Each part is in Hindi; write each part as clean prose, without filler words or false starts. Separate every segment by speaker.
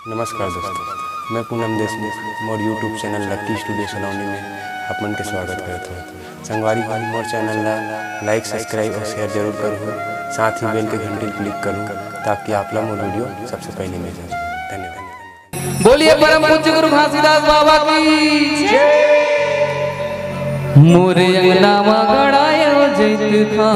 Speaker 1: नमस्कार दोस्तों, मैं पूनम देशमुख मोर यूट्यूब चैनल लक्की स्टूडियो सलोनी में अपन के स्वागत करता हूँ। संगवारी भाई मोर चैनल ला लाइक सब्सक्राइब और शेयर जरूर करूँ, साथ ही बेल के घंटी क्लिक करूँ ताकि आप लोग मोर वीडियो सबसे पहले मिल जाए। धन्यवाद।
Speaker 2: बोलिए परम पूज्य गुरु घासीदास बाबा की जय। मोरे अंगना मा गड़ायो जैत था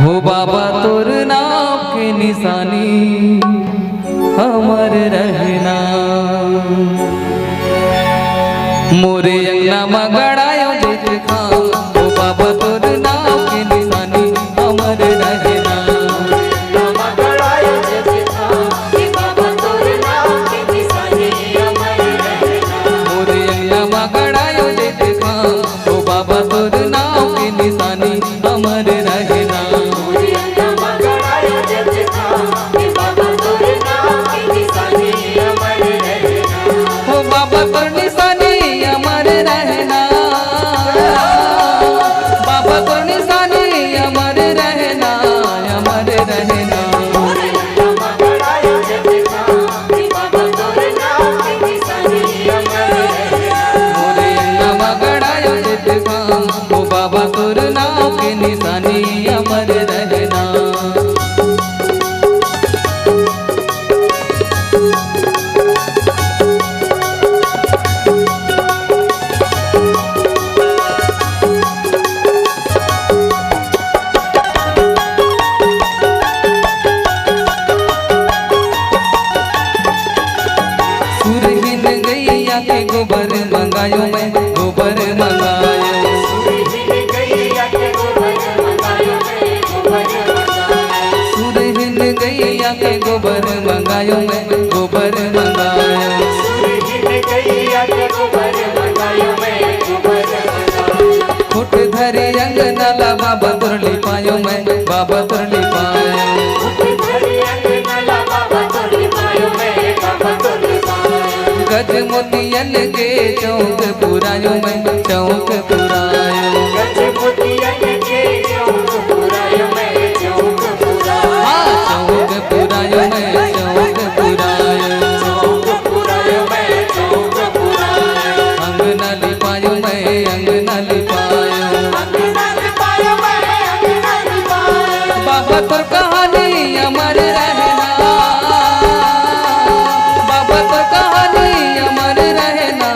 Speaker 2: हो बाबा तोर नाम के निशानी हमर रहना। मोरे अंगना मा गड़ायो जैत था हो बाबा तोर नाम के निशानी हमर रहना। गोबर मंगायो मैं गोबर मंगायो सुरहिन गैया के गोबर मंगायो मैं गोबर मंगायो फुट धरे अंगना ला बाबा तुरली पायो मैं बाबा तुरली पायो गज मोतियन के चौक पुरायो मैं चौक पुरायो गज मोतियन के चौक पुरायो मैं चौक पुरायो चौक पुरायो मैं चौक पुरायो चौक पुरायो मैं चौक पुरायो अंगना लिपायो मैं अंगना लिपायो अंगना लिपायो मैं अंगना लिपायो बाबा तोर कहानी अमर रहना बाबा तोर कहानी अमर रहना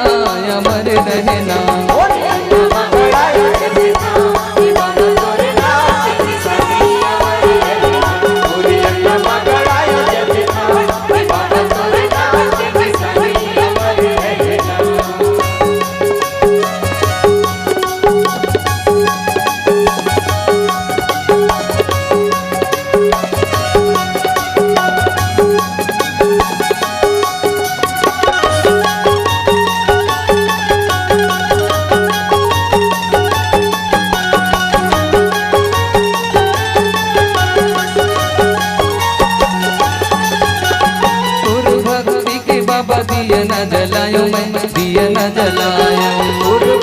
Speaker 2: दिया न जलायो मैं दिया न जलायो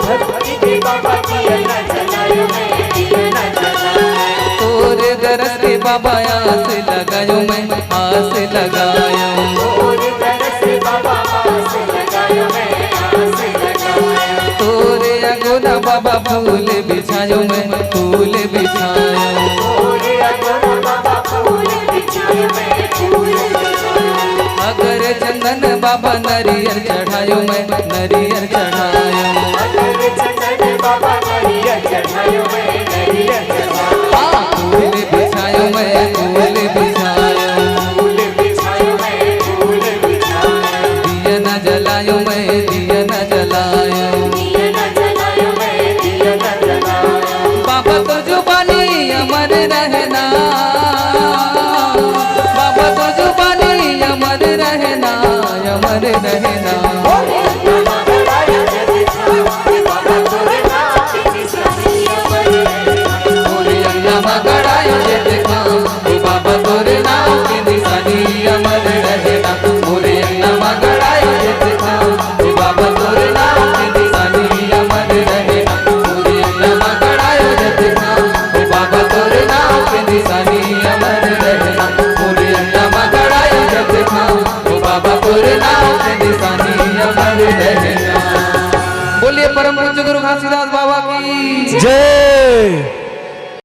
Speaker 2: भक्ति के बाबा दिया न जलायो मैं दिया न जलायो तोरे दरस के बाबा आस लगायो मैं आस लगायो तोरे दरस के बाबा आस लगायो मैं आस लगायो तोरे अगोना बाबा फूल बिछायो मैं फूल बिछायो तोरे अगोना बाबा फूल बिछायो मैं फूल बिछायो अगर चंदन बाबा नरियर चढ़ायो मैं नरियर चढ़ायो अगर चंदन बाबा नरियर चढ़ायो मैं नरियर चढ़ायो फूल बिछायो मैं फूल बिछायो फूल बिछायो मैं फूल बिछायो दिया न जलायो मैं दिया न जलायो दिया न जलायो मैं दिया न जलायो बाबा तो जुबानी अमर रहना बाबा तो जुबानी अमर रहना अमर रहना
Speaker 3: बाबा तोरे नाम के
Speaker 2: तुलसीदास बाबा की
Speaker 3: जय।